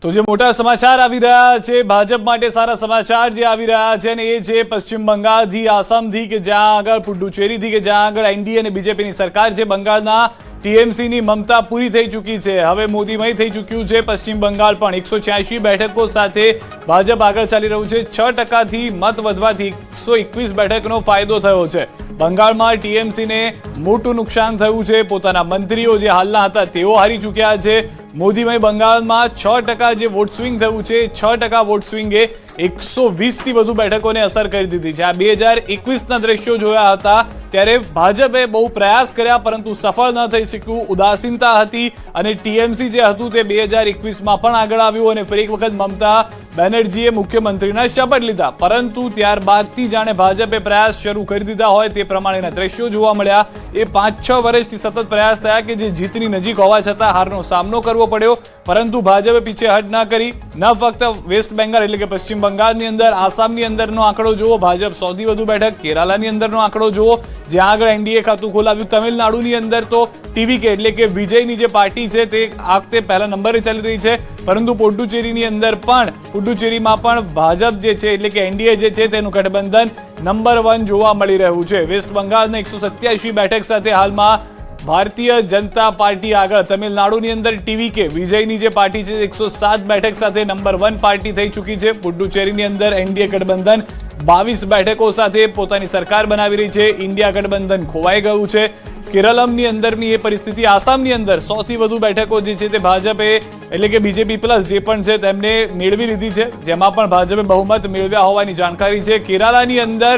તો જે મોટા સમાચાર આવી રહ્યા છે ભાજપ માટે સારા સમાચાર જે આવી રહ્યા છે ને એ છે પશ્ચિમ બંગાળથી આસામથી કે જ્યાં આગળ પુડુચેરીથી કે જ્યાં આગળ એનડીએ અને બીજેપીની સરકાર છે બંગાળના ટીએમસીની મમતા પૂરી થઈ ચૂકી છે। હવે મોદીમય થઈ ચૂક્યું છે પશ્ચિમ બંગાળ પણ 186 બેઠકો સાથે ભાજપ આગળ ચાલી રહ્યું છે। 6% મત વધવાથી 121 બેઠકનો ફાયદો થયો છે। બંગાળમાં ટીએમસીને મોટું નુકસાન થયું છે। પોતાના મંત્રીઓ જે હાલના હતા તેઓ હારી ચૂક્યા છે। મોદીમય બંગાળમાં 6% જે વોટ સ્વિંગ થયું છે 6% વોટ સ્વિંગે 120 થી વધુ બેઠકોને અસર કરી દીધી છે। આ 2021ના દ્રશ્યો જોયા હતા ત્યારે ભાજપે બહુ પ્રયાસ કર્યા પરંતુ સફળ ન થઈ શક્યું। ઉદાસીનતા હતી અને ટીએમસી જે હતું તે 2021માં પણ આગળ આવ્યું અને ફરી એક વખત મમતા બેનર્જીએ મુખ્યમંત્રીના શપથ લીધા પરંતુ ત્યારબાદથી જાણે ભાજપે પ્રયાસ શરૂ કરી દીધા હોય તે પ્રમાણેના દ્રશ્યો જોવા મળ્યા। એ 5-6 વર્ષથી સતત પ્રયાસ થયા કે જે જીતની નજીક હોવા છતાં હારનો સામનો કરવો પડ્યો પરંતુ ભાજપે પીછેહટ ના કરી। ન ફક્ત વેસ્ટ બેંગાલ એટલે કે પશ્ચિમ બંગાળની અંદર આસામની અંદરનો આંકડો જુઓ, ભાજપ 100થી વધુ બેઠક, કેરાલાની અંદરનો આંકડો જુઓ જ્યાં આગળ એનડીએ ખાતું ખોલાવ્યું, તમિલનાડુની અંદર તો ટીવીકે એટલે કે વિજયની જે પાર્ટી છે તે આ વખતે પહેલા નંબરે ચાલી રહી છે પરંતુ પુડુચેરીની અંદર પણ પુડુચેરીમાં પણ ભાજપ જે છે એટલે કે એનડીએ જે છે તેનું ગઠબંધન નંબર 1 જોવા મળી રહ્યું છે। વેસ્ટ બંગાળના 187 બેઠક સાથે હાલમાં ભારતીય જનતા પાર્ટી આગળ, તમિલનાડુની અંદર ટીવીકે વિજયની જે પાર્ટી છે 107 બેઠક સાથે નંબર 1 પાર્ટી થઈ ચૂકી છે। પુડુચેરીની અંદર એનડીએ ગઠબંધન 22 બેઠકો સાથે પોતાની સરકાર બનાવી રહી છે। ઇન્ડિયા ગઠબંધન ખોવાઈ ગયું છે। કેરળમની અંદરની એ પરિસ્થિતિ, આસામની અંદર 100થી વધુ બેઠકો જે છે તે ભાજપે એટલે કે બીજેપી પ્લસ જે પણ છે તેમને મેળવી લીધી છે જેમાં પણ ભાજપે બહુમત મેળવ્યા હોવાની જાણકારી છે। કેરાલાની અંદર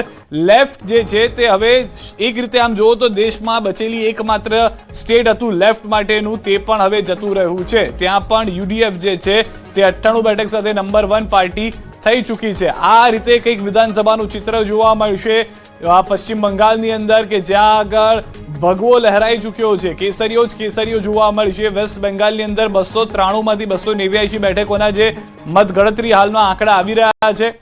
લેફ્ટ જે છે તે હવે એક રીતે આમ જોવો તો દેશમાં બચેલી એકમાત્ર સ્ટેટ હતું લેફ્ટ માટેનું તે પણ હવે જતું રહ્યું છે। ત્યાં પણ યુડીએફ જે છે તે 98 બેઠક સાથે નંબર 1 પાર્ટી થઈ ચૂકી છે। આ રીતે કંઈક વિધાનસભાનું ચિત્ર જોવા મળશે આ પશ્ચિમ બંગાળની અંદર કે જ્યાં આગળ ભગવો લહેરાઈ ચૂક્યો છે। કેસરીઓ જ કેસરીઓ જોવા મળશે। વેસ્ટ બેંગાલની અંદર 293 માંથી 289 બેઠકોના જે મતગણતરી હાલમાં આંકડા આવી રહ્યા છે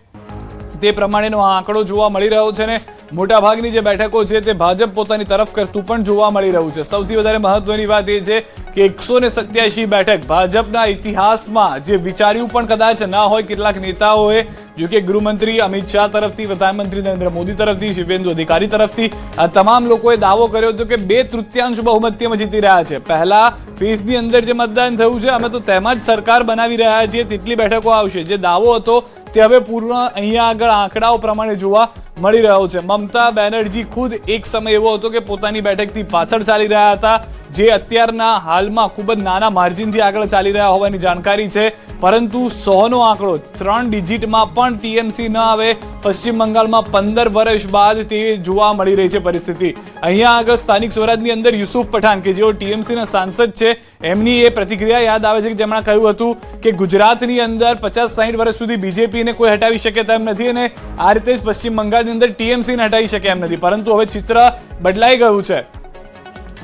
તે પ્રમાણેનો આંકડો જોવા મળી રહ્યો છે ને મોટાભાગની જે બેઠકો છે તે ભાજપ પોતાની તરફ કરતું પણ જોવા મળી રહ્યું છે। સૌથી વધારે મહત્વની વાત એ છે કે 187 બેઠક ભાજપના ઇતિહાસમાં જે વિચાર્યું પણ કદાચ ના હોય કેટલાક નેતાઓએ, જો કે ગૃહમંત્રી અમિત શાહ તરફથી, પ્રધાનમંત્રી નરેન્દ્ર મોદી તરફથી, શુભેન્દુ અધિકારી તરફથી આ તમામ લોકોએ દાવો કર્યો હતો કે 2/3 બહુમતીમાં જીતી રહ્યા છે। પહેલા ફેઝની અંદર જે મતદાન થયું છે અમે તો તેમાં જ સરકાર બનાવી રહ્યા છીએ, તેટલી બેઠકો આવશે, જે દાવો હતો તે હવે પૂર્ણ અહીંયા આગળ આંકડાઓ પ્રમાણે જોવા મળી રહ્યો છે। મમતા બેનર્જી ખુદ એક સમય એવો હતો કે પોતાની બેઠકથી પાછળ ચાલી રહ્યા હતા જે અત્યારના હાલમાં ખૂબ જ નાના માર્જિનથી આગળ ચાલી રહ્યા હોવાની જાણકારી છે પરંતુ 100નો આંકડો 3 ડિજિટમાં પણ ટીએમસી ન આવે પશ્ચિમ બંગાળમાં 15 વર્ષ બાદ તે જોવા મળી રહી છે પરિસ્થિતિ। અહીંયા આગળ સ્થાનિક સ્વરાજની અંદર યુસુફ પઠાણ કે જેઓ ટીએમસીના સાંસદ છે એમની એ પ્રતિક્રિયા યાદ આવે છે કે જેમણે કહ્યું હતું કે ગુજરાતની અંદર 50-60 વર્ષ સુધી બીજેપીને કોઈ હટાવી શકે તેમ નથી અને આ રીતે જ પશ્ચિમ બંગાળની અંદર ટીએમસીને હટાવી શકે એમ નથી પરંતુ હવે ચિત્ર બદલાઈ ગયું છે।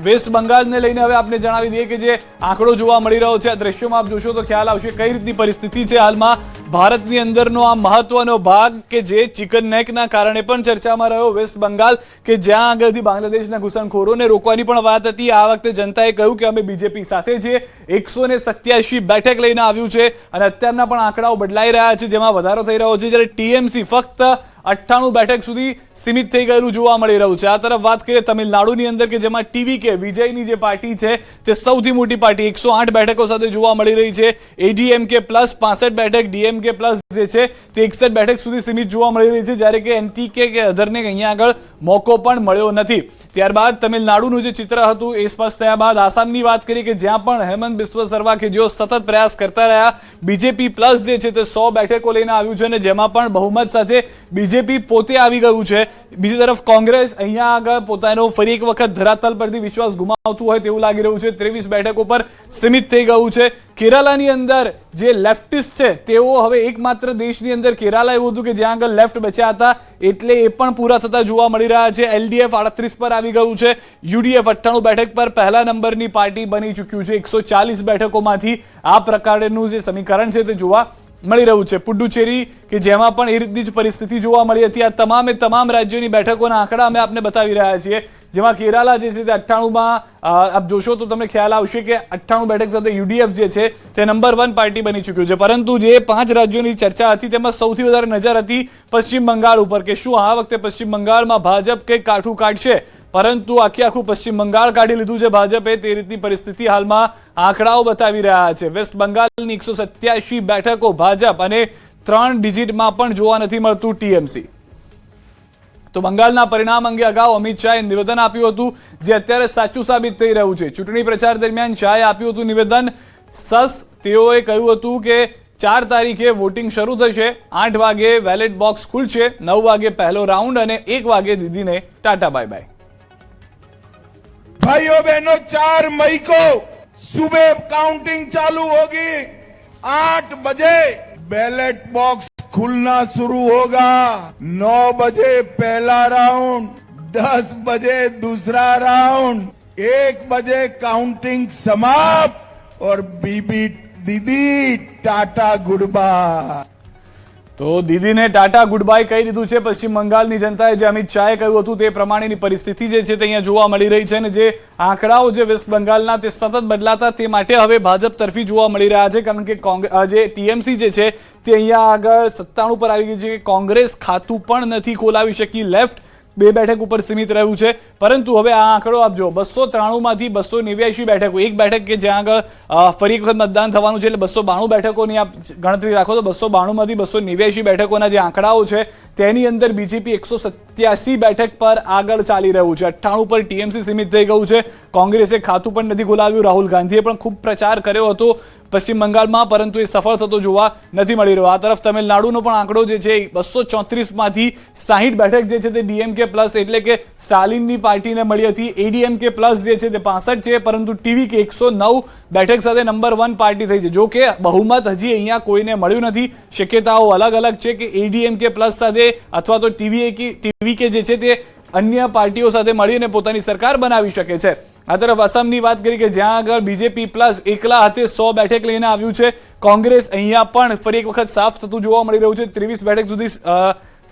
વેસ્ટ બંગાળને લઈને હવે આપને જણાવી દઈએ કે જે આંકડો જોવા મળી રહ્યો છે આ દ્રશ્યોમાં આપ જોશો તો ખ્યાલ આવશે કઈ રીતની પરિસ્થિતિ છે હાલમાં ભારતની અંદરનો આ મહત્વનો ભાગ કે જે ચિકન નેકના કારણે પણ ચર્ચામાં રહ્યો વેસ્ટ બંગાળ કે જ્યાં આગળથી બાંગ્લાદેશના ઘૂસણખોરોને રોકવાની પણ વાત હતી। આ વખતે જનતાએ કહ્યું કે અમે બીજેપી સાથે છીએ। 187 બેઠક લઈને આવ્યું છે અને અત્યારના પણ આંકડાઓ બદલાઈ રહ્યા છે જેમાં વધારો થઈ રહ્યો છે જ્યારે ટીએમસી ફક્ત 98 બેઠક સુધી સીમિત થઈ ગયેલું જોવા મળી રહ્યું છે। આ તરફ વાત કરીએ તમિલનાડુની અંદર કે જેમાં ટીવીકે વિજયની જે પાર્ટી છે તે સૌથી મોટી પાર્ટી 108 બેઠકો સાથે જોવા મળી રહી છે। એડીએમકે પ્લસ 65 બેઠક, ડીએમકે પ્લસ જે છે તે 61 બેઠક સુધી સીમિત જોવા મળી રહી છે જ્યારે કે એનટીકે કે અધરને અહીંયા આગળ મોકો પણ મળ્યો નથી। ત્યારબાદ તમિલનાડુનું જે ચિત્ર હતું એ સ્પષ્ટ થયા બાદ આસામની વાત કરીએ કે જ્યાં પણ હેમંત બિસ્વ શર્મા કે જેઓ સતત પ્રયાસ કરતા રહ્યા, બીજેપી પ્લસ જે છે તે 100 બેઠકો લઈને આવ્યું છે અને જેમાં પણ બહુમત સાથે બીજેપી પોતે આવી ગયું છે। બીજી તરફ કોંગ્રેસ અહીંયા આગળ પોતાનો ફરી એક વખત ધરાતલ પરથી વિશ્વાસ ગુમાવતું હોય તેવું લાગી રહ્યું છે। 23 બેઠકો પર સીમિત થઈ ગયું છે। કેરાલાની અંદર જે લેફ્ટિસ્ટ છે તેઓ હવે એકમાત્ર દેશની અંદર કેરાલા એવું હતું કે જ્યાં આગળ લેફ્ટ બચ્યા હતા એટલે એ પણ પૂરા થતા જોવા મળી રહ્યા છે। એલડીએફ 38 પર આવી ગયું છે, યુડીએફ 98 બેઠક પર પહેલા નંબરની પાર્ટી બની ચૂક્યું છે। 140 બેઠકોમાંથી આ પ્રકારનું જે સમીકરણ છે તે જોવા મળી રહ્યું છે। પુડુચેરી કે જેમાં પણ એ રીતની જ પરિસ્થિતિ જોવા મળી હતી। આ તમામ રાજ્યોની બેઠકોના આંકડા અમે આપને બતાવી રહ્યા છીએ જેમાં કેરાલા જે છે તે 98માં આપ જોશો તો તમને ખ્યાલ આવશે કે 98 બેઠક સાથે યુડીએફ જે છે તે નંબર 1 પાર્ટી બની ચૂક્યું છે. પરંતુ જે 5 રાજ્યોની ચર્ચા હતી તેમાં સૌથી વધારે નજર હતી પશ્ચિમ બંગાળ ઉપર કે શું આ વખતે પશ્ચિમ બંગાળમાં ભાજપ કંઈક કાઠું કાઢશે. પરંતુ આખું પશ્ચિમ બંગાળ કાઢી લીધું છે ભાજપે, તે રીતની પરિસ્થિતિ હાલમાં આંકડાઓ બતાવી રહ્યા છે. વેસ્ટ બંગાળની 187 બેઠકો ભાજપ અને 3 ડિજિટમાં પણ જોવા નથી મળતું ટીએમસી. તો બંગાળના પરિણામ અંગે અગાઉ અમિત શાહે નિવેદન આપ્યું હતું, જે અત્યારે સાચું સાબિત થઈ રહ્યું છે. ચૂંટણી પ્રચાર દરમિયાન શાહે આપ્યું હતું નિવેદન. તેઓએ કહ્યું હતું કે 4 તારીખે વોટિંગ શરૂ થશે, 8 વાગે બેલેટ બોક્સ ખુલશે, 9 વાગે પહેલો રાઉન્ડ અને 1 વાગે દીદીને टाटा बाय बाय. भाइयों बहनों, 4 मई को सुबह काउंटिंग चालू होगी. 8 बजे बैलेट बॉक्स खुलना शुरू होगा. 9 बजे पहला राउंड, 10 बजे दूसरा राउंड, 1 बजे काउंटिंग समाप्त और बीबी दीदी टाटा गुड बाय. તો દીદીને ટાટા ગુડ બાય કહી દીધું છે પશ્ચિમ બંગાળની જનતાએ. જે અમિત શાહે કહ્યું હતું તે પ્રમાણેની પરિસ્થિતિ જે છે તે અહીંયા જોવા મળી રહી છે. અને જે આંકડાઓ જે વેસ્ટ બંગાળના તે સતત બદલાતા, તે માટે હવે ભાજપ તરફી જોવા મળી રહ્યા છે. કારણ કે જે ટીએમસી જે છે તે અહીંયા આગળ 97 પર આવી ગઈ છે. કોંગ્રેસ ખાતું પણ નથી ખોલાવી શકી. લેફ્ટ 2 બેઠક ઉપર સીમિત રહ્યું છે. પરંતુ હવે આ આંકડો આપજો, 293 માંથી 289 બેઠકો, 1 બેઠક કે જ્યાં આગળ ફરી એક વખત મતદાન થવાનું છે, એટલે 292 બેઠકોની આપ ગણતરી રાખો તો 292 માંથી 289 બેઠકોના જે આંકડાઓ છે તેની અંદર બીજેપી 187 બેઠક પર આગળ ચાલી રહ્યું છે. 98 પર ટીએમસી સીમિત થઈ ગયું છે. કોંગ્રેસે ખાતું પણ નથી ખોલાવ્યું. રાહુલ ગાંધીએ પણ ખૂબ પ્રચાર કર્યો હતો પશ્ચિમ બંગાળમાં, પરંતુ એ સફળ થતો જોવા નથી મળી રહ્યો. આ તરફ તમિલનાડુનો પણ આંકડો જે છે 234 માંથી 60 બેઠક જે છે તે ડીએમકે પ્લસ એટલે કે સ્ટાલિનની પાર્ટીને મળી હતી. એડીએમકે પ્લસ જે છે તે 65 છે, પરંતુ ટીવીકે 109 બેઠક સાથે નંબર 1 પાર્ટી થઈ છે. જો કે બહુમત હજી અહીંયા કોઈને મળ્યું નથી. શક્યતાઓ અલગ અલગ છે કે એડીએમકે પ્લસ સાથે અથવા તો ટીવીકે જે છે તે અન્ય પાર્ટીઓ સાથે મળીને પોતાની સરકાર બનાવી શકે છે. આ તરફ અસમની વાત કરી કે જ્યાં આગળ બીજેપી પ્લસ એકલા હાથે 100 બેઠક લઈને આવ્યું છે. કોંગ્રેસ અહીંયા પણ ફરી એક વખત સાફ થતું જોવા મળી રહ્યું છે. 23 બેઠક સુધી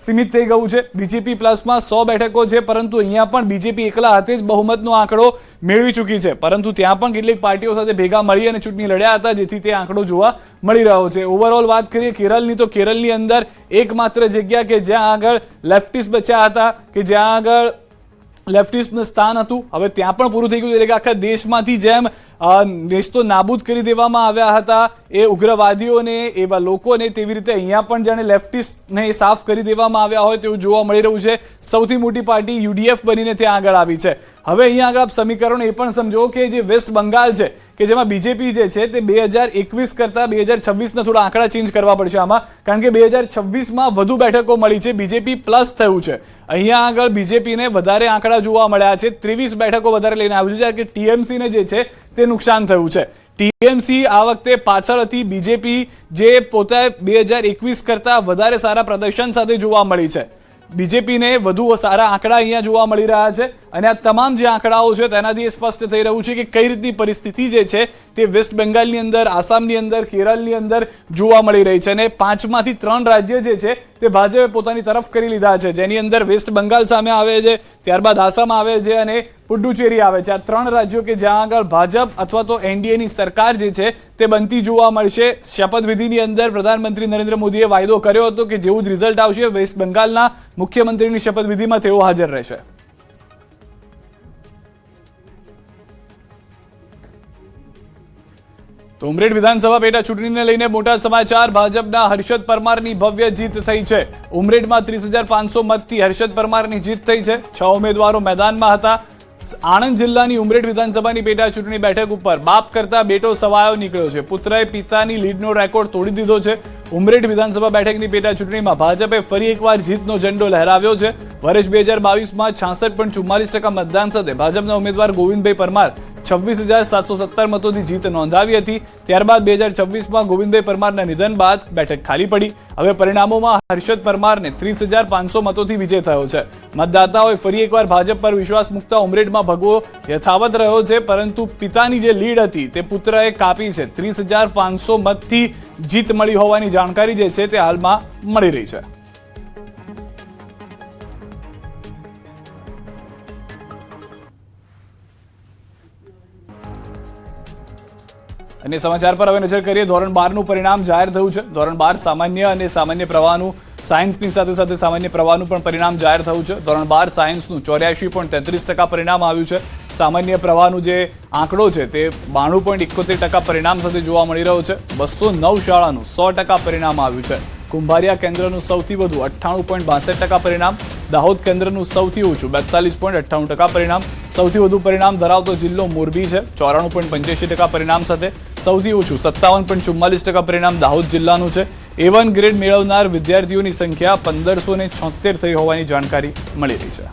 સીમિત થઈ ગયું છે. બીજેપી પ્લસમાં 100 બેઠકો છે, પરંતુ અહીંયા પણ બીજેપી એકલા હાથે જ બહુમતનો આંકડો મેળવી ચૂકી છે. પરંતુ ત્યાં પણ કેટલીક પાર્ટીઓ સાથે ભેગા મળી અને ચૂંટણી લડ્યા હતા, જેથી તે આંકડો જોવા મળી રહ્યો છે. ઓવરઓલ વાત કરીએ કેરળની, તો કેરળની અંદર એકમાત્ર જગ્યા કે જ્યાં આગળ લેફ્ટિસ્ટ બચ્યા હતા, કે જ્યાં આગળ લેફ્ટિસ્ટનું સ્થાન હતું, હવે ત્યાં પણ પૂરું થઈ ગયું. એટલે કે આખા દેશમાંથી જેમ દેશ તો નાબૂદ કરી દેવામાં આવ્યા હતા એ ઉગ્રવાદીઓને, એવા લોકોને, તેવી રીતે અહીંયા પણ જાણે લેફ્ટિસ્ટને સાફ કરી દેવામાં આવ્યા હોય તેવું જોવા મળી રહ્યું છે. સૌથી મોટી પાર્ટી યુડીએફ બનીને ત્યાં આગળ આવી છે. હવે અહીંયા આગળ આપ સમીકરણ એ પણ સમજો કે જે વેસ્ટ બંગાળ છે કે જેમાં બીજેપી જે છે તે 2021 કરતા 2026ના થોડા આંકડા ચેન્જ કરવા પડશે આમાં, કારણ કે 2026માં વધુ બેઠકો મળી છે, બીજેપી પ્લસ થયું છે. અહીંયા આગળ બીજેપીને વધારે આંકડા જોવા મળ્યા છે, 23 બેઠકો વધારે લઈને આવ્યું છે, જ્યારે કે ટીએમસીને જે છે તે નુકસાન થયું છે. ટીએમસી આ વખતે પાછળ હતી, બીજેપી જે પોતે 2021 કરતા વધારે સારા પ્રદર્શન સાથે જોવા મળી છે. બીજેપીને વધુ સારા આંકડા અહીંયા જોવા મળી રહ્યા છે. અને આ તમામ જે આંકડાઓ છે તેનાથી સ્પષ્ટ થઈ રહ્યું છે કે કઈ રીતની પરિસ્થિતિ જે છે તે વેસ્ટ બંગાળની અંદર, આસામની અંદર, કેરળની અંદર જોવા મળી રહી છે. અને 5માંથી 3 રાજ્ય જે છે તે ભાજપે પોતાની તરફ કરી લીધા છે, જેની અંદર વેસ્ટ બંગાળ સામે આવે છે, ત્યારબાદ આસામ આવે છે અને પુડુચેરી આવે છે. આ 3 રાજ્યો કે જ્યાં આગળ ભાજપ અથવા તો એનડીએની સરકાર જે છે તે બનતી જોવા મળશે. શપથવિધિની અંદર પ્રધાનમંત્રી નરેન્દ્ર મોદીએ વાયદો કર્યો હતો કે જેવું જ રિઝલ્ટ આવશે વેસ્ટ બંગાળના મુખ્યમંત્રીની શપથવિધિમાં તેઓ હાજર રહેશે. તો ઉમરેઠ વિધાનસભા પેટા ચૂંટણીને લઈને મોટા સમાચાર. ભાજપના હર્ષદ પરમારની ભવ્ય જીત થઈ છે. ઉમરેઠમાં 30,500 મતથી હર્ષદ પરમારની જીત થઈ છે. 6 ઉમેદવારો મેદાનમાં હતા. આણંદ જિલ્લાની ઉમરેઠ વિધાનસભાની પેટા ચૂંટણી બેઠક ઉપર બાપ કરતા બેટો સવાયો નીકળ્યો છે. પુત્રએ પિતાની લીડનો રેકોર્ડ તોડી દીધો છે. ઉમરેઠ વિધાનસભા બેઠકની પેટા ચૂંટણીમાં ભાજપે ફરી એકવાર જીતનો ઝંડો લહેરાવ્યો છે. વર્ષ 2022માં 66.44% મતદાન સાથે ભાજપના ઉમેદવાર ગોવિંદભાઈ પરમાર 26,717 મતોથી જીત નોંધાવી હતી. ત્યારબાદ 2026માં ગોવિંદભાઈ પરમારના નિધન બાદ બેઠક ખાલી પડી. હવે પરિણામોમાં હર્ષદ પરમારને 30,500 મતોથી વિજય થયો છે. મતદાતાઓએ ફરી એકવાર ભાજપ પર વિશ્વાસ મૂકતા ઉમરેઠમાં ભગવો યથાવત રહ્યો છે, પરંતુ પિતાની જે લીડ હતી તે પુત્રએ કાપી છે. 30,500 મતથી જીત મળી હોવાની જાણકારી જે છે તે હાલમાં મળી રહી છે. અને સમાચાર પર હવે નજર કરીએ. ધોરણ 12નું પરિણામ જાહેર થયું છે. ધોરણ 12 સામાન્ય અને સામાન્ય પ્રવાહનું, સાયન્સની સાથે સાથે સામાન્ય પ્રવાહનું પણ પરિણામ જાહેર થયું છે. ધોરણ 12 સાયન્સનું 84.33% પરિણામ આવ્યું છે. સામાન્ય પ્રવાહનું જે આંકડો છે તે 92.71% પરિણામ સાથે જોવા મળી રહ્યો છે. 209 શાળાનું 100% પરિણામ આવ્યું છે. કુંભારિયા કેન્દ્રનું સૌથી વધુ 98.62% પરિણામ, દાહોદ કેન્દ્રનું સૌથી ઓછું 42.98% પરિણામ. સૌથી વધુ પરિણામ ધરાવતો જિલ્લો મોરબી છે 94.85% પરિણામ સાથે. સૌથી ઓછું 57.44% પરિણામ દાહોદ જિલ્લાનું છે. A1 ગ્રેડ મેળવનાર વિદ્યાર્થીઓની સંખ્યા 1576 થઈ હોવાની જાણકારી મળી રહી છે.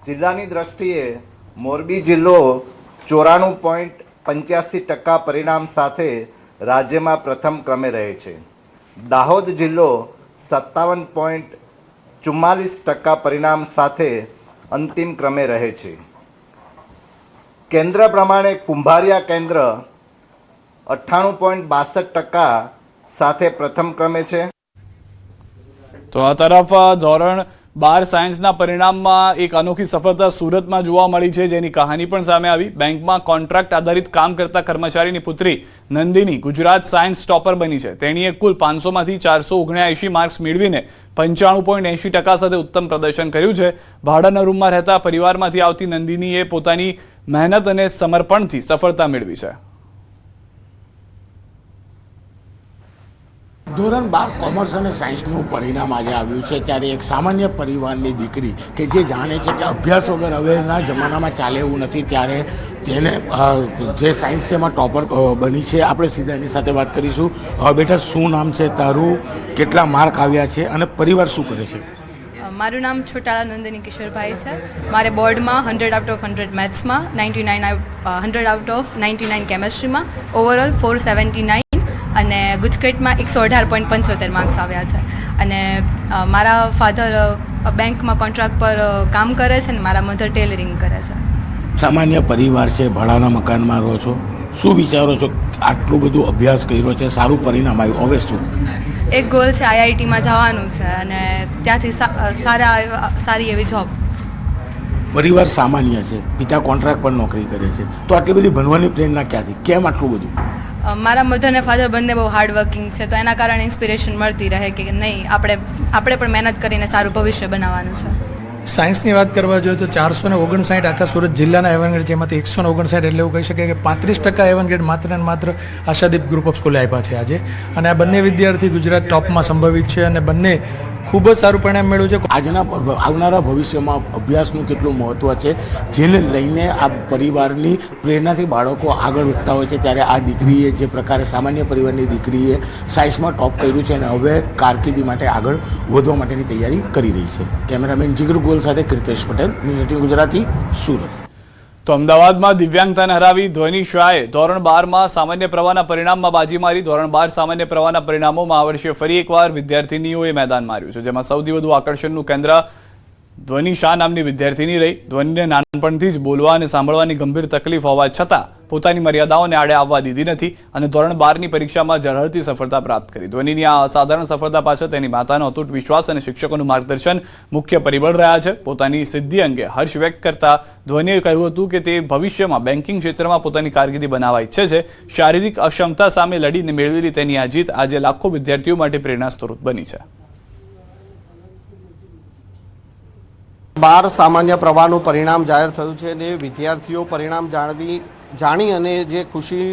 જિલ્લાની દ્રષ્ટિએ મોરબી જિલ્લો 94.85% પરિણામ સાથે રાજ્યમાં પ્રથમ ક્રમે રહે છે. દાહોદ જિલ્લો 57.44% પરિણામ સાથે અંતિમ ક્રમે રહે છે. કેન્દ્ર પ્રમાણે કુંભારિયા કેન્દ્ર 98.62% સાથે પ્રથમ ક્રમે છે. તો આ તરફ ધોરણ 12 સાયન્સના પરિણામમાં એક અનોખી સફળતા સુરતમાં જોવા મળી છે, જેની કહાની પણ સામે આવી. બેંકમાં કોન્ટ્રાક્ટ આધારિત કામ કરતા કર્મચારીની પુત્રી નંદિની ગુજરાત સાયન્સ ટોપર બની છે. તેણીએ કુલ 500માંથી 479 માર્ક્સ મેળવીને 95.80% સાથે ઉત્તમ પ્રદર્શન કર્યું છે. ભાડાના રૂમમાં રહેતા પરિવારમાંથી આવતી નંદિનીએ પોતાની મહેનત અને સમર્પણથી સફળતા મેળવી છે. ધોરણ 12 કોમર્સ અને સાયન્સનું પરિણામ આજે આવ્યું છે. ત્યારે એક સામાન્ય પરિવારની દીકરી કે જે જાણે છે કે અભ્યાસ વગર હવેના જમાનામાં ચાલે એવું નથી, ત્યારે તેને જે સાયન્સ છે એમાં ટોપર બની છે. આપણે સીધા એની સાથે વાત કરીશું. બેટા, શું નામ છે તારું, કેટલા માર્ક આવ્યા છે અને પરિવાર શું કરે છે? મારું નામ છોટાળા નંદિની કિશોરભાઈ છે. મારે બોર્ડમાં 100 આઉટ ઓફ 100 મેથ્સમાં, 100 આઉટ ઓફ 99 કેમેસ્ટ્રીમાં, ઓવરઓલ 479 અને ગુજકેટમાં 118.75 માર્ક્સ આવ્યા છે. અને મારા ફાધર બેંકમાં કોન્ટ્રાક્ટ પર કામ કરે છે અને મારા મધર ટેલરિંગ કરે છે. સામાન્ય પરિવાર છે, ભાડાના મકાનમાં રહો છો, શું વિચારો છો? આટલું બધું અભ્યાસ કર્યો છે, સારું પરિણામ આવ્યું, હવે શું? એક ગોલ છે IITમાં જવાનું છે અને ત્યાંથી સારી એવી જોબ. પરિવાર સામાન્ય છે, પિતા કોન્ટ્રાક્ટ પર નોકરી કરે છે, તો આટલી બધી ભણવાની પ્રેરણા ક્યાંથી, કેમ આટલું બધું? મારા મધર અને ફાધર બંને બહુ હાર્ડવર્કિંગ છે, તો એના કારણે ઇન્સ્પિરેશન મળતી રહે કે નહીં, આપણે પણ મહેનત કરીને સારું ભવિષ્ય બનાવવાનું છે. સાયન્સની વાત કરવા જોઈએ તો 459 આખા સુરત જિલ્લાના A1 ગ્રેડ, જેમાંથી 159 એટલે એવું કહી શકાય કે 35% A1 ગ્રેડ માત્ર ને માત્ર આશાદીપ ગ્રુપ ઓફ સ્કૂલે આપ્યા છે આજે. અને આ બંને વિદ્યાર્થી ગુજરાત ટોપમાં સંભવિત છે અને બંને ખૂબ જ સારું પરિણામ મેળવ્યું છે. આજના આવનારા ભવિષ્યમાં અભ્યાસનું કેટલું મહત્ત્વ છે, જેને લઈને આ પરિવારની પ્રેરણાથી બાળકો આગળ વધતા હોય છે. ત્યારે આ દીકરીએ જે પ્રકારે સામાન્ય પરિવારની દીકરીએ સાયન્સમાં ટોપ કર્યું છે અને હવે કારકિર્દી માટે આગળ વધવા માટેની તૈયારી કરી રહી છે. કેમેરામેન જીગર ગોલ સાથે કીર્તેશ પટેલ, ન્યૂઝ 18 ગુજરાતી, સુરત. તો અમદાવાદમાં દિવ્યાંગતાને હરાવી ધ્વની શાહે ધોરણ 12માં સામાન્ય પ્રવાહના પરિણામમાં બાજી મારી. ધોરણ 12 સામાન્ય પ્રવાહના પરિણામોમાં આ વર્ષે ફરી એકવાર વિદ્યાર્થીનીઓએ મેદાન માર્યું છે, જેમાં સૌથી વધુ આકર્ષણનું કેન્દ્ર ધ્વની શાહ નામની વિદ્યાર્થીની રહી. ધ્વનીને નાનપણથી જ બોલવા અને સાંભળવાની ગંભીર તકલીફ હોવા છતાં પોતાની મર્યાદાઓને આડે આવવા દીધી નથી અને ધોરણ 12ની પરીક્ષામાં ઝળહળતી સફળતા પ્રાપ્ત કરી. ધ્વનીની આ અસાધારણ સફળતા પાછળ તેની માતાનો અતૂટ વિશ્વાસ અને શિક્ષકોનું માર્ગદર્શન મુખ્ય પરિબળ રહ્યા છે. પોતાની સિદ્ધિ અંગે હર્ષ વ્યક્ત કરતા ધ્વનીએ કહ્યું હતું કે તે ભવિષ્યમાં બેન્કિંગ ક્ષેત્રમાં પોતાની કારકિર્દી બનાવવા ઈચ્છે છે. શારીરિક અક્ષમતા સામે લડીને મેળવેલી તેની આ જીત આજે લાખો વિદ્યાર્થીઓ માટે પ્રેરણા સ્ત્રોત બની છે. 12 સામાન્ય પ્રવાહનું પરિણામ જાહેર થયું છે અને વિદ્યાર્થીઓ પરિણામ જાણી અને જે ખુશી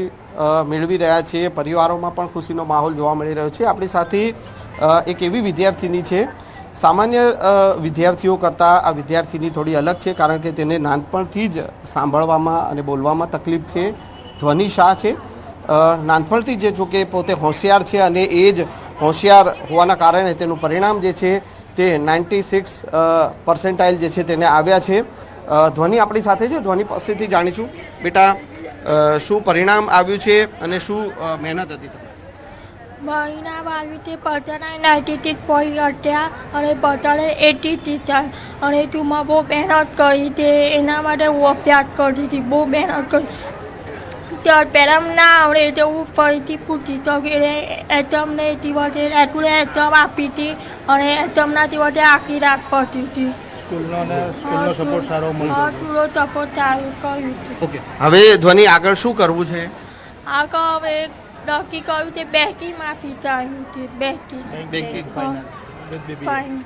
મેળવી રહ્યા છે, પરિવારોમાં પણ ખુશીનો માહોલ જોવા મળી રહ્યો છે. આપણી સાથે એક એવી વિદ્યાર્થીની છે, સામાન્ય વિદ્યાર્થીઓ કરતાં આ વિદ્યાર્થીની થોડી અલગ છે, કારણ કે તેને નાનપણથી જ સાંભળવામાં અને બોલવામાં તકલીફ છે. ધ્વની શાહ છે, નાનપણથી જ જોકે પોતે હોશિયાર છે અને એ જ હોશિયાર હોવાના કારણે તેનું પરિણામ જે છે તે 96% જે છે તેને આવ્યા છે. ધ્વની આપણી સાથે છે, ધ્વની પાસેથી જાણીશું. બેટા, શું પરિણામ આવ્યું છે અને શું મહેનત હતી? પરિણામ આવ્યું તે બધાને 96.80 અને બધાને 80 થાય અને તુંમાં બહુ મહેનત કરી તે એના માટે હું અભ્યાસ કરતી હતી, બહુ મહેનત કરી. ત્યાર પહેલાં ના આવડે તો હું ફરીથી પૂછતી તો કે એક્ઝામને દિવસે રેગ્યુલર એક્ઝામ આપી હતી અને એક્ઝામના દિવસે આખી રાત પડતી હતી. સ્કૂલનો અને સ્કૂલનો સપોર્ટ સારો મળતો હતો. પૂરો સપોર્ટ સારું કર્યું છે. ઓકે, હવે ધ્વનિ આગળ શું કરવું છે? આગળ હવે નક્કી કર્યું છે બેંકિંગમાંથી ચાલ્યું છે. Banking final.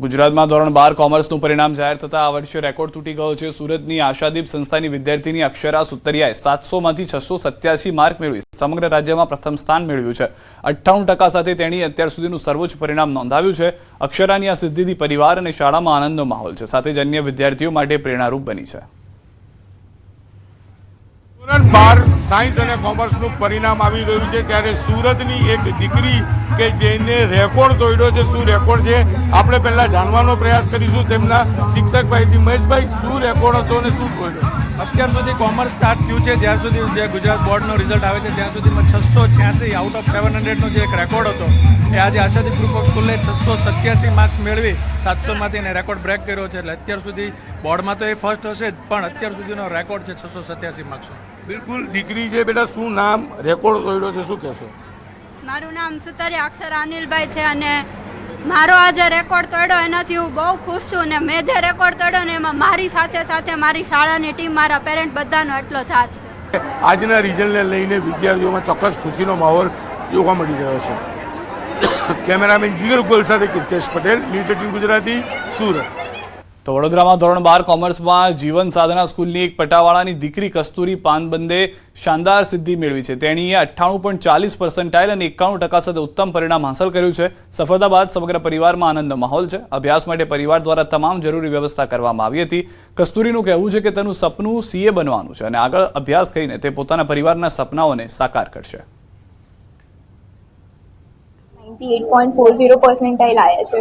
ગુજરાતમાં ધોરણ 12 કોમર્સનું પરિણામ જાહેર થતા આ વર્ષે રેકોર્ડ તૂટી ગયો છે. સુરતની આશાદીપ સંસ્થાની વિદ્યાર્થીની અક્ષરા સુતરિયાએ 700માંથી 687 માર્ક મેળવી સમગ્ર રાજ્યમાં પ્રથમ સ્થાન મેળવ્યું છે. 98% સાથે તેણી અત્યાર સુધીનું સર્વોચ્ચ પરિણામ નોંધાવ્યું છે. અક્ષરાની આ સિદ્ધિથી પરિવાર અને શાળામાં આનંદનો માહોલ છે, સાથે જ અન્ય વિદ્યાર્થીઓ માટે પ્રેરણારૂપ બની છે. ધોરણ 12 સાયન્સ અને કોમર્સનું પરિણામ આવી ગયું છે, ત્યારે સુરતની એક દીકરી કે જેને રેકોર્ડ તોડ્યો છે. શું રેકોર્ડ છે આપણે પહેલા જાણવાનો પ્રયાસ કરીશું તેમના શિક્ષક ભાઈથી. મહેશભાઈ, શું રેકોર્ડ હતો અને શું તોડ્યો? અત્યાર સુધી કોમર્સ સ્ટાર્ટ થયું છે, જ્યાં સુધી જે ગુજરાત બોર્ડનો રિઝલ્ટ આવે છે ત્યાં સુધીમાં 686 આઉટ ઓફ 700નો જે એક રેકોર્ડ હતો એ આજે આશાદીપ ગ્રુપ ઓફ સ્કૂલે 687 માર્ક્સ મેળવી 700માંથી એને રેકોર્ડ બ્રેક કર્યો છે. એટલે અત્યાર સુધી બોર્ડમાં તો એ ફર્સ્ટ હશે જ, પણ અત્યાર સુધીનો રેકોર્ડ છે 687 માર્ક્સનો. બિલકુલ. દીકરી છે બેટા, શું નામ, રેકોર્ડ તોડ્યો છે, શું કહેશો? મારું નામ સુતરિયા અક્ષર અનિલભાઈ છે અને મારો આ જે રેકોર્ડ તોડ્યો એનાથી હું બહુ ખુશ છું. અને મેં જે રેકોર્ડ તોડ્યો ને એમાં મારી સાથે સાથે મારી શાળાની ટીમ, મારા પેરેન્ટ બધાનો એટલો સાથ છે. આજના રિઝલ્ટને લઈને વિદ્યાર્થીઓમાં ચોક્કસ ખુશીનો માહોલ જોવા મળી રહ્યો છે. કેમેરામેન જીગર ગોલ સાથે કીર્તેશ પટેલ, ન્યૂઝ 18 ગુજરાતી, સુરત. તો વડોદરામાં ધોરણ 12 કોમર્સમાં જીવન સાધના સ્કૂલની એક પટાવાળાની દીકરી કસ્તુરી પાનબંદે શાનદાર સિદ્ધિ મેળવી છે. તેણીએ 98.40% અને 91% સાથે ઉત્તમ પરિણામ હાંસલ કર્યું છે. સફળતા બાદ સમગ્ર પરિવારમાં આનંદનો માહોલ છે. અભ્યાસ માટે પરિવાર દ્વારા તમામ જરૂરી વ્યવસ્થા કરવામાં આવી હતી. કસ્તુરીનું કહેવું છે કે તેનું સપનું CA બનવાનું છે અને આગળ અભ્યાસ કરીને તે પોતાના પરિવારના સપનાઓને સાકાર કરશે. 98.40% આવ્યા છે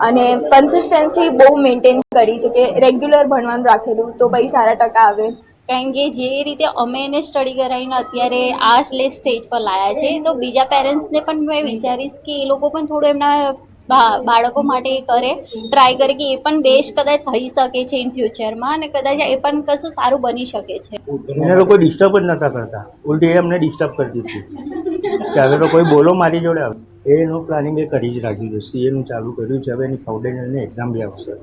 અને કન્સિસ્ટન્સી બહુ મેન્ટેન કરી છે કે રેગ્યુલર ભણવાનું રાખેલું તો ભાઈ સારા ટકા આવે. કારણ કે જે રીતે અમે એને સ્ટડી કરાવીને અત્યારે આ સ્ટેજ પર લાયા છે, તો બીજા પેરેન્ટ્સને પણ મેં વિચારીશ કે એ લોકો પણ થોડું એમના બાળકો માટે કરે, ટ્રાય કરે કે એ પણ બેસ્ટ કદાચ થઈ શકે છે ઇન ફ્યુચરમાં અને કદાચ એ પણ કશું સારું બની શકે છે. એને લોકો ડિસ્ટર્બ જ નહોતા કરતા, ઉલટી એ અમને ડિસ્ટર્બ કરતી હતી કે હવે તો કોઈ બોલો મારી જોડે આવે. એનું પ્લાનિંગ એ કરી જ રાખ્યું છે. CA નું ચાલુ કર્યું છે, હવે એની ફાઉન્ડેશનની એક્ઝામ બી આવશે.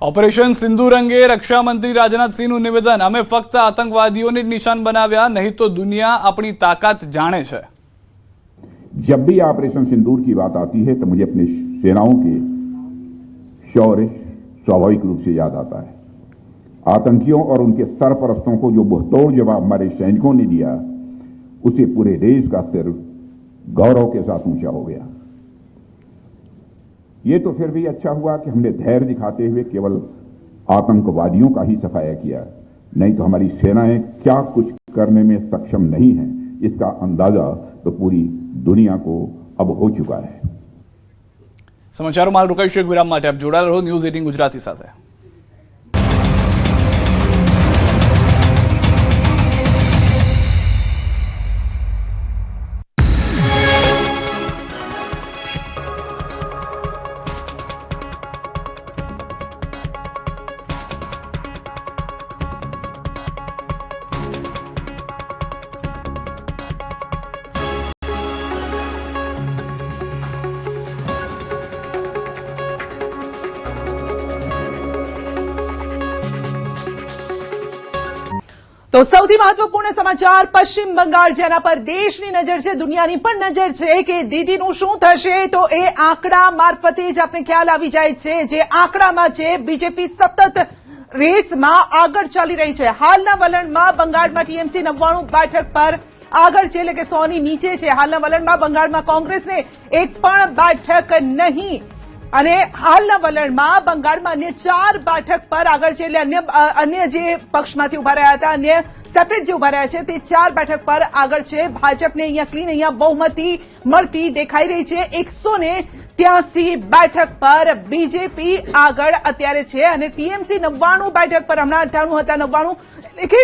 ઓપરેશન સિંદૂર અંગે રક્ષા મંત્રી રાજનાથસિંહનું નિવેદન. અમે ફક્ત આતંકવાદીઓને જ નિશાન બનાવ્યા, નહીં તો દુનિયા આપણી તાકાત જાણે છે. जब भी ऑपरेशन सिंदूर की बात आती है तो मुझे अपनी सेनाओं के शौर्य स्वाभाविक रूप से याद आता है. आतंकियों और उनके सरपरस्तों को जो मुंहतोड़ जवाब हमारे सैनिकों ने दिया, उसे पूरे देश का सिर गौरव के साथ ऊंचा हो गया. ये तो फिर भी अच्छा हुआ कि हमने धैर्य दिखाते हुए केवल आतंकवादियों का ही सफाया किया, नहीं तो हमारी सेनाएं क्या कुछ करने में सक्षम नहीं है, इसका अंदाजा तो पूरी दुनिया को अब हो चुका है. સમાચારોમાં હાલ રોકાઈશું એક વિરામ માટે. આપ જોડાયેલા રહો ન્યૂઝ 18 ગુજરાતી સાથે. તો સૌથી મહત્વપૂર્ણ સમાચાર પશ્ચિમ બંગાળ, જેના પર દેશની નજર છે, દુનિયાની પણ નજર છે કે દીદીનું શું થશે. તો એ આંકડા મારફતે જ આપણે ખ્યાલ આવી જાય છે. જે આંકડામાં છે, બીજેપી સતત રેસમાં આગળ ચાલી રહી છે. હાલના વલણમાં બંગાળમાં TMC 99 બેઠક પર આગળ છે, એટલે કે 100 ની નીચે છે. હાલના વલણમાં બંગાળમાં કોંગ્રેસને એક પણ બેઠક નહીં અને હાલના વલણમાં બંગાળમાં અન્ય 4 બેઠક પર આગળ છે. એટલે અન્ય જે પક્ષમાંથી ઉભા રહ્યા હતા, અન્ય સેપરેટ જે ઉભા રહ્યા છે, તે 4 બેઠક પર આગળ છે. ભાજપને અહીંયા ક્લીન અહીંયા બહુમતી મળતી દેખાઈ રહી છે. 183 બેઠક પર બીજેપી આગળ અત્યારે છે અને TMC 99 બેઠક પર હમણાં 98 હતા, 99 એટલે કે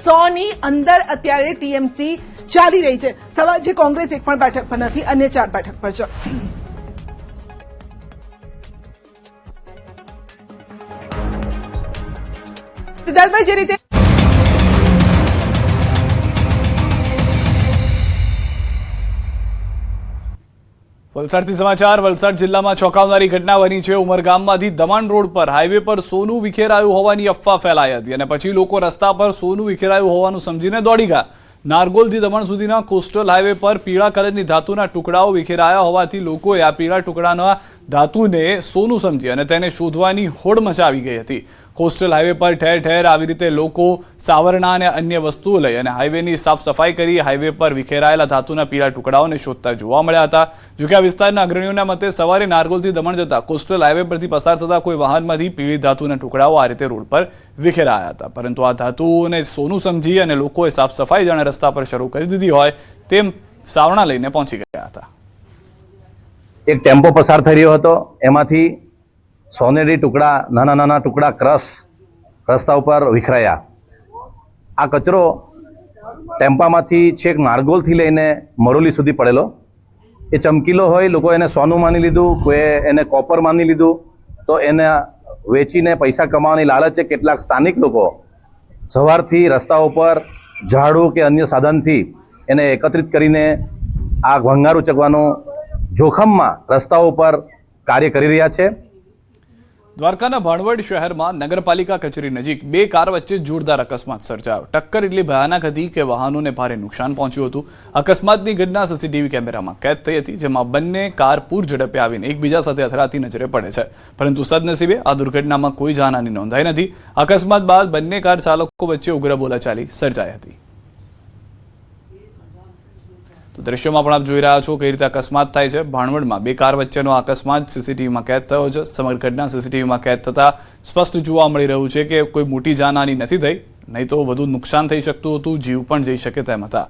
100 ની અંદર અત્યારે TMC ચાલી રહી છે. સવાલ છે કોંગ્રેસ એક પણ બેઠક પર નથી, અન્ય 4 બેઠક પર છે. સિદ્ધાર્થભાઈ, જે રીતે વલસાડથી સમાચાર. વલસાડ જિલ્લામાં ચોંકાવનારી ઘટના બની છે. ઉમરગામમાંથી દમણ રોડ પર હાઈવે પર સોનું વિખેરાયું હોવાની અફવા ફેલાઈ હતી અને પછી લોકો રસ્તા પર સોનું વિખેરાયું હોવાનું સમજીને દોડી ગયા. નારગોલથી દમણ સુધીના કોસ્ટલ હાઈવે પર પીળા કલરની ધાતુના ટુકડાઓ વિખેરાયા હોવાથી લોકોએ આ પીળા ટુકડાના ધાતુને સોનું સમજી અને તેને શોધવાની હોડ મચાવી ગઈ હતી. કોસ્ટલ હાઈવે પર ઠેર ઠેર આવી રીતે લોકો સાવરણા અને અન્ય વસ્તુઓ લઈ અને હાઈવેની સાફ સફાઈ કરી હાઈવે પર વિખેરાયેલા ધાતુના પીળા ટુકડાઓને શોધતા જોવા મળ્યા હતા. જોકે આ વિસ્તારના અગ્રણીઓના મતે સવારે નારગોલથી દમણ જતા કોસ્ટલ હાઈવે પરથી પસાર થતા કોઈ વાહનમાંથી પીળી ધાતુના ટુકડાઓ આ રીતે રોડ પર વિખેરાયા હતા. પરંતુ આ ધાતુઓને સોનું સમજી અને લોકોએ સાફ સફાઈ જાણે રસ્તા પર શરૂ કરી દીધી હોય તેમ સાવરણા લઈને પહોંચી ગયા હતા. એક ટેમ્પો પસાર થઈ રહ્યો હતો, એમાંથી સોનેરી ટુકડા, નાના નાના ટુકડા ક્રશ રસ્તા ઉપર વિખરાયા. આ કચરો ટેમ્પામાંથી છેક નારગોલથી લઈને મરોલી સુધી પડેલો. એ ચમકીલો હોય, લોકો એને સોનું માની લીધું, કોઈ એને કોપર માની લીધું, તો એને વેચીને પૈસા કમાવાની લાલચે કેટલાક સ્થાનિક લોકો સવારથી રસ્તા ઉપર ઝાડુ કે અન્ય સાધનથી એને એકત્રિત કરીને આ ભંગાર ઉચકવાનું જોખમમાં રસ્તાઓ પર કાર્ય કરી રહ્યા છે. દ્વારકાના ભાણવડ શહેરમાં નગરપાલિકા કચેરી નજીક બે કાર વચ્ચે જોરદાર અકસ્માત સર્જાયો. ટક્કર એટલી ભયાનક હતી કે વાહનોને ભારે નુકસાન પહોંચ્યું હતું. અકસ્માતની ઘટના સીસીટીવી કેમેરામાં કેદ થઈ હતી, જેમાં બંને કાર પૂર ઝડપે આવીને એકબીજા સાથે અથડાતી નજરે પડે છે. પરંતુ સદનસીબે આ દુર્ઘટનામાં કોઈ જાનહાની નોંધાઈ નથી. અકસ્માત બાદ બંને કાર ચાલકો વચ્ચે ઉગ્ર બોલાચાલી સર્જાઈ હતી. તો દ્રશ્યોમાં પણ આપ જોઈ રહ્યા છો કઈ રીતે અકસ્માત થાય છે. ભાણવડમાં બે કાર વચ્ચેનો અકસ્માત સીસીટીવીમાં કેદ થયો છે. સમગ્ર ઘટના સીસીટીવીમાં કેદ થતા સ્પષ્ટ જોવા મળી રહ્યું છે કે કોઈ મોટી જાનહાની નથી થઈ, નહીં તો વધુ નુકસાન થઈ શકતું હતું, જીવ પણ જઈ શકે તેમ હતા.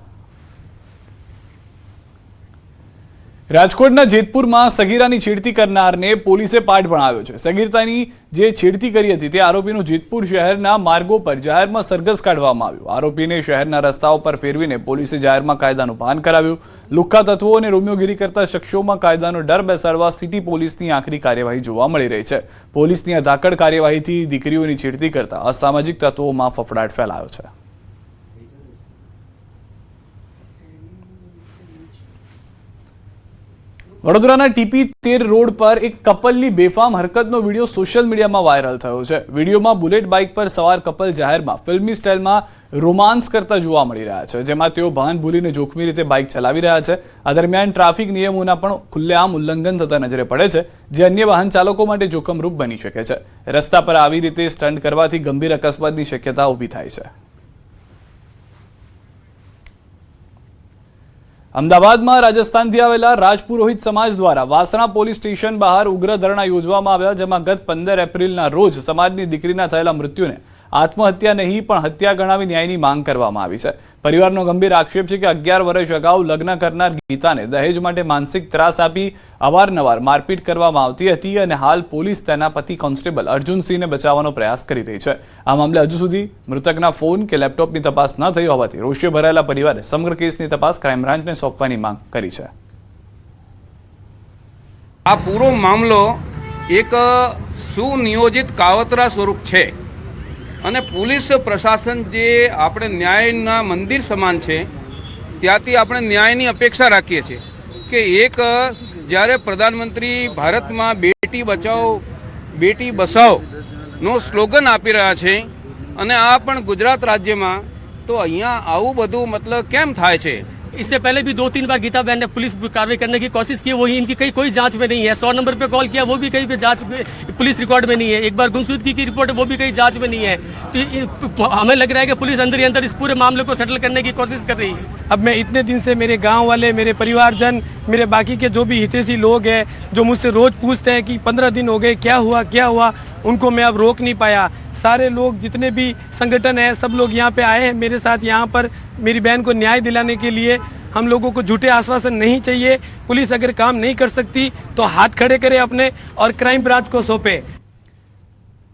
રાજકોટના જેતપુરમાં સગીરાની છેડતી કરનારને પોલીસે પાઠ ભણાવ્યો છે. સગીરતાની જે છેડતી કરી હતી તે આરોપીનું જેતપુર શહેરના માર્ગો પર જાહેરમાં સરઘસ કાઢવામાં આવ્યું. આરોપીને શહેરના રસ્તાઓ પર ફેરવીને પોલીસે જાહેરમાં કાયદાનું ભાન કરાવ્યું. લુખ્ખા તત્વો અને રોમિયોગીરી કરતા શખ્સોમાં કાયદાનો ડર બેસાડવા સિટી પોલીસની આખરી કાર્યવાહી જોવા મળી રહી છે. પોલીસની આ ધાકડ કાર્યવાહીથી દીકરીઓની છેડતી કરતા અસામાજિક તત્વોમાં ફફડાટ ફેલાયો છે. વડોદરાના TP13 રોડ પર એક કપલની બેફામ હરકતનો વિડીયો સોશિયલ મીડિયામાં વાયરલ થયો છે. વિડીયોમાં બુલેટ બાઇક પર સવાર કપલ જાહેરમાં ફિલ્મી સ્ટાઇલમાં રોમાન્સ કરતા જોવા મળી રહ્યા છે, જેમાં તેઓ ભાન ભૂલીને જોખમી રીતે બાઇક ચલાવી રહ્યા છે. આ દરમિયાન ટ્રાફિક નિયમોના પણ ખુલ્લેઆમ ઉલ્લંઘન થતા નજરે પડે છે, જે અન્ય વાહન ચાલકો માટે જોખમરૂપ બની શકે છે. રસ્તા પર આવી રીતે સ્ટન્ટ કરવાથી ગંભીર અકસ્માતની શક્યતા ઊભી થાય છે. અમદાવાદમાં રાજસ્થાનથી આવેલા રાજપુરોહિત સમાજ દ્વારા વાસણા પોલીસ સ્ટેશન બહાર ઉગ્ર ધરણા યોજવામાં આવ્યા, જેમાં ગત 15 એપ્રિલના રોજ સમાજની દીકરીના થયેલા મૃત્યુને આત્મહત્યા નહીં પણ હત્યા ગણાવી ન્યાયની માંગ કરવામાં આવી છે. પરિવારનો ગંભીર આક્ષેપ છે કે 11 વર્ષ અગાઉ લગ્ન કરનાર ગીતાને દહેજ માટે માનસિક ત્રાસ આપી અવારનવાર મારપીટ કરવામાં આવતી હતી અને હાલ પોલીસ તેના પતિ કોન્સ્ટેબલ અર્જુનસિંહને બચાવવાનો પ્રયાસ કરી રહી છે. આ મામલે હજુ સુધી મૃતકના ફોન કે લેપટોપની તપાસ ન થઈ હોવાથી રોષે ભરાયેલા પરિવારે સમગ્ર કેસની તપાસ ક્રાઇમ બ્રાન્ચને સોંપવાની માંગ કરી છે. આ પૂરો મામલો એક સુનિયોજિત કાવતરા સ્વરૂપ છે અને પોલીસ પ્રશાસન જે આપણે ન્યાયના મંદિર સમાન છે, ત્યાંથી આપણે ન્યાયની અપેક્ષા રાખીએ છીએ કે એક જ્યારે પ્રધાનમંત્રી ભારતમાં બેટી બચાવો બેટી બચાવોનો સ્લોગન આપી રહ્યા છે અને આ પણ ગુજરાત રાજ્યમાં, તો અહીંયા આવું બધું મતલબ કેમ થાય છે? इससे पहले भी 2-3 बार गीता बहन ने पुलिस कार्रवाई करने की कोशिश की, वही इनकी कहीं कोई जांच में नहीं है. 100 नंबर पे कॉल किया, वो भी कहीं पे जांच पुलिस रिकॉर्ड में नहीं है. एक बार गुमशुदगी की रिपोर्ट, वो भी कहीं जांच में नहीं है. तो हमें लग रहा है कि पुलिस अंदर ही अंदर इस पूरे मामले को सेटल करने की कोशिश कर रही है. अब मैं इतने दिन से मेरे गांव वाले, मेरे परिवारजन, मेरे बाकी के जो भी हितैषी लोग हैं जो मुझसे रोज पूछते हैं कि 15 दिन हो गए, क्या हुआ, उनको मैं अब रोक नहीं पाया. सारे लोग जितने भी संगठन हैं सब लोग यहाँ पे आए हैं मेरे साथ. यहाँ पर मेरी बहन को न्याय दिलाने के लिए हम लोगों को झूठे आश्वासन नहीं चाहिए. पुलिस अगर काम नहीं कर सकती तो हाथ खड़े करे अपने और क्राइम ब्रांच को सौंपे.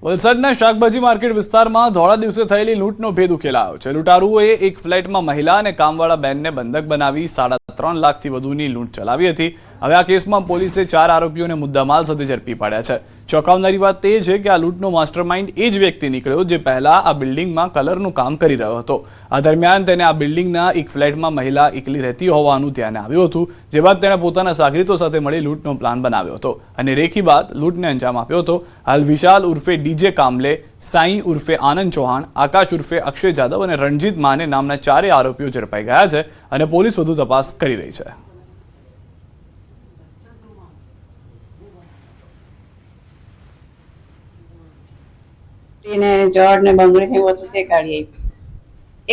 વલસાડના શાકભાજી માર્કેટ વિસ્તારમાં ધોળા દિવસે થયેલી લૂંટનો ભેદ ઉકેલાયો છે. લૂંટારુઓએ એક ફ્લેટમાં મહિલા અને કામવાળા બેનને બંધક બનાવી 3.5 લાખથી વધુની લૂંટ ચલાવી હતી. હવે આ કેસમાં પોલીસે 4 આરોપીઓને મુદ્દામાલ સાથે ઝડપી પાડ્યા છે. ચોંકાવનારી વાત તે છે કે આ લૂંટનો માસ્ટરમાઇન્ડ એ જ વ્યક્તિ નીકળ્યો જે પહેલા આ બિલ્ડિંગમાં કલરનું કામ કરી રહ્યો હતો. આ દરમિયાન તેને આ બિલ્ડિંગના એક ફ્લેટમાં મહિલા એકલી રહેતી હોવાનું ધ્યાને આવ્યું હતું, જે બાદ તેણે પોતાના સાગરીતો સાથે મળી લૂંટનો પ્લાન બનાવ્યો હતો અને રેખી બાદ લૂંટને અંજામ આપ્યો હતો. હાલ વિશાલ ઉર્ફે ડીજે કામલે, સાઈ ઉર્ફે આનંદ ચૌહાણ, આકાશ ઉર્ફે અક્ષય જાદવ અને રણજીત માને નામના 4 આરોપીઓ ઝડપાઈ ગયા છે અને પોલીસ વધુ તપાસ કરી રહી છે. જોડ ને બંગડી ને બધું તે કાઢી આપ્યું.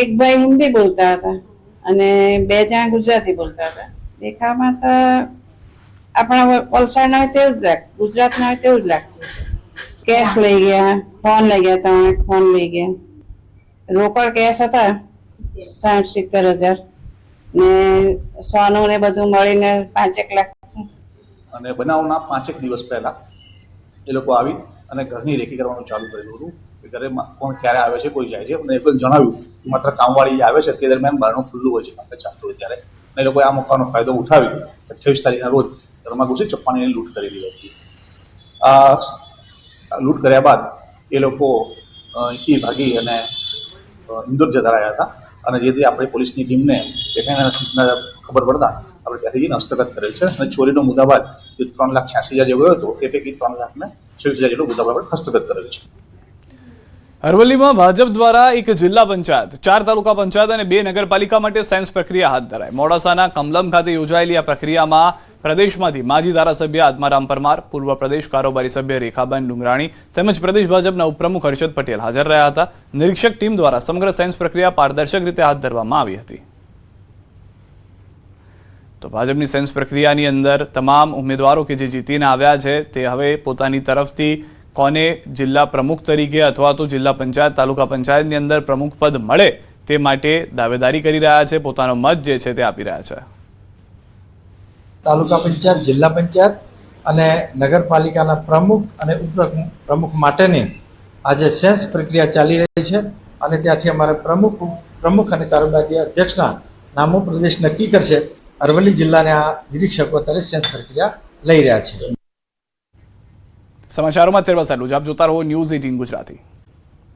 એક ભાઈ હિન્દી બોલતા હતા અને 2 જણા ગુજરાતી બોલતા હતા. દેખાવમાં તો આપણા વલસાડના હોય તેવું જ લાગતું, ગુજરાતના હોય તેવું જ લાગતું. કેશ લઈ ગયા, ફોન લઈ ગયા, 3 ફોન લઈ ગયા. રોકડ કેશ હતા 60-70 હજાર ને સોનું ને બધું મળીને 5-1 લાખ. અને બનાવના 5-1 દિવસ પહેલા એ લોકો આવી અને ઘરની રેખી કરવાનું ચાલુ કરેલું હતું. ઘરે કોણ ક્યારે આવે છે, કોઈ જાય છે, અને એ લોકોએ જણાવ્યું કે માત્ર કામવાળી આવે છે તે દરમિયાન બારણું ખુલ્લું હોય છે માત્ર ચાલતું હોય ત્યારે. અને એ લોકોએ આ મોકાનો ફાયદો ઉઠાવી 28 તારીખના રોજ ઘરમાં ઘૂસી ચપ્પાની લૂંટ કરેલી હતી. આ લૂંટ કર્યા બાદ એ લોકો અહીંથી ભાગી અને ઇન્દોર જતા રહ્યા હતા અને જેથી આપણે પોલીસની ટીમને સૂચના ખબર પડતા આપણે ત્યાંથી જઈને હસ્તગત કરેલ છે અને ચોરીનો મુદ્દાબાદ જે 3,86,000 જેવો ગયો હતો એ પૈકી 3,26,000 જેટલો મુદ્દાબાદ હસ્તગત કરેલ છે. અરવલ્લીમાં ભાજપ દ્વારા એક જિલ્લા પંચાયત, 4 તાલુકા પંચાયત અને 2 નગરપાલિકા માટે સેન્સ પ્રક્રિયા હાથ ધરાઈ. મોડાસાના કમલમ ખાતે યોજાયેલી આ પ્રક્રિયામાં પ્રદેશમાંથી માજી ધારાસભ્ય આત્મારામ પરમાર, પૂર્વ પ્રદેશ કારોબારી સભ્ય રેખાબેન ડુંગરાણી તેમજ પ્રદેશ ભાજપના ઉપપ્રમુખ હર્ષદ પટેલ હાજર રહ્યા હતા. નિરીક્ષક ટીમ દ્વારા સમગ્ર સેન્સ પ્રક્રિયા પારદર્શક રીતે હાથ ધરવામાં આવી હતી. તો ભાજપની સેન્સ પ્રક્રિયાની અંદર તમામ ઉમેદવારો કે જે જીતીને આવ્યા છે તે હવે પોતાની તરફથી કોને જિલ્લા પ્રમુખ તરીકે અથવા તો જિલ્લા પંચાયત, તાલુકા પંચાયતની અંદર પ્રમુખ પદ મળે તે માટે દાવેદારી કરી રહ્યા છે, પોતાનો મત જે છે તે આપી રહ્યા છે. તાલુકા પંચાયત, જિલ્લા પંચાયત અને નગરપાલિકાના પ્રમુખ અને ઉપપ્રમુખ માટેની આજે સેન્સ પ્રક્રિયા ચાલી રહી છે અને ત્યાંથી અમારે પ્રમુખ અને કારોબારી અધ્યક્ષના નામો પ્રદેશ નક્કી કરશે. અરવલ્લી જિલ્લાના નિરીક્ષકો અત્યારે સેન્સ પ્રક્રિયા લઈ રહ્યા છે. સમાચારોમાં અત્યારે બસ આટલું જ. આપ જોતા રહો ન્યૂઝ 18 ગુજરાતી.